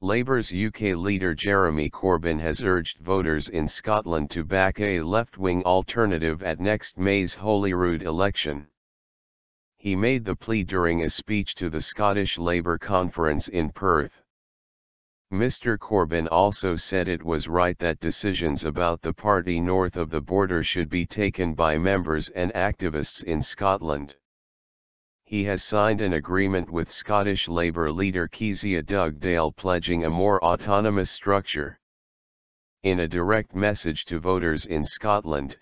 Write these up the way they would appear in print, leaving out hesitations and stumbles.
Labour's UK leader Jeremy Corbyn has urged voters in Scotland to back a left-wing alternative at next May's Holyrood election. He made the plea during a speech to the Scottish Labour conference in Perth. Mr. Corbyn also said it was right that decisions about the party north of the border should be taken by members and activists in Scotland. He has signed an agreement with Scottish Labour leader Kezia Dugdale pledging a more autonomous structure. In a direct message to voters in Scotland,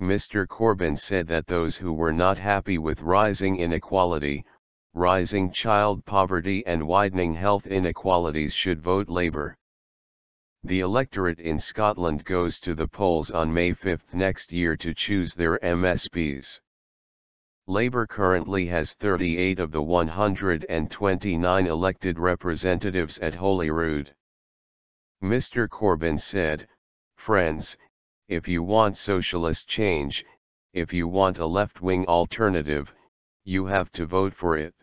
Mr. Corbyn said that those who were not happy with rising inequality, rising child poverty and widening health inequalities should vote Labour. The electorate in Scotland goes to the polls on May 5 next year to choose their MSPs. Labour currently has 38 of the 129 elected representatives at Holyrood. Mr. Corbyn said, "Friends, if you want socialist change, if you want a left-wing alternative, you have to vote for it.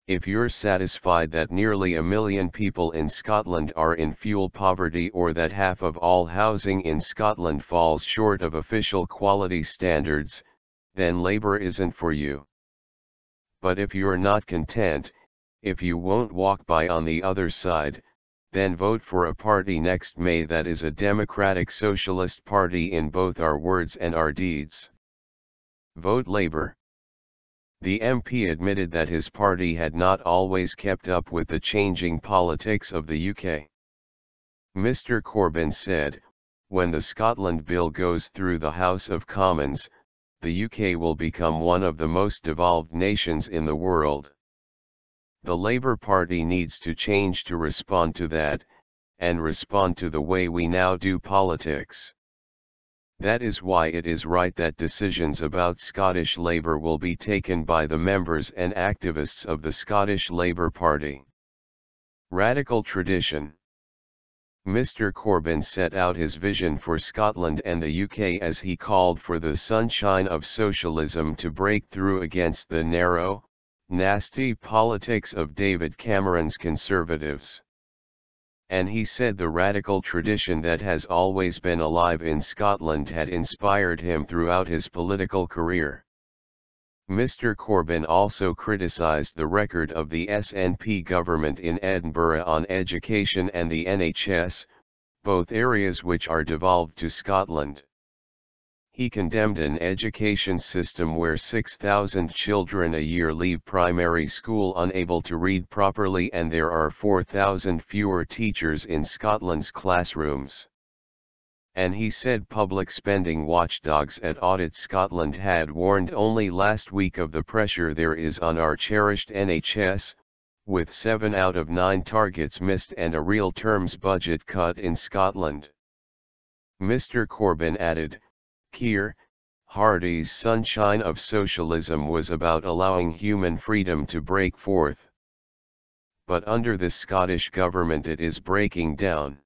If you're satisfied that nearly 1 million people in Scotland are in fuel poverty or that half of all housing in Scotland falls short of official quality standards, then Labour isn't for you. But if you're not content, if you won't walk by on the other side, then vote for a party next May that is a democratic socialist party in both our words and our deeds. Vote Labour." The MP admitted that his party had not always kept up with the changing politics of the UK. Mr. Corbyn said, "When the Scotland Bill goes through the House of Commons, the UK will become one of the most devolved nations in the world. The Labour Party needs to change to respond to that, and respond to the way we now do politics. That is why it is right that decisions about Scottish Labour will be taken by the members and activists of the Scottish Labour Party." Radical tradition. Mr. Corbyn set out his vision for Scotland and the UK as he called for the sunshine of socialism to break through against the narrow, nasty politics of David Cameron's Conservatives. And he said the radical tradition that has always been alive in Scotland had inspired him throughout his political career. Mr. Corbyn also criticised the record of the SNP government in Edinburgh on education and the NHS, both areas which are devolved to Scotland. He condemned an education system where 6,000 children a year leave primary school unable to read properly and there are 4,000 fewer teachers in Scotland's classrooms. And he said public spending watchdogs at Audit Scotland had warned only last week of the pressure there is on our cherished NHS, with 7 out of 9 targets missed and a real terms budget cut in Scotland. Mr. Corbyn added, "Keir Hardie's sunshine of socialism was about allowing human freedom to break forth. But under the Scottish government it is breaking down.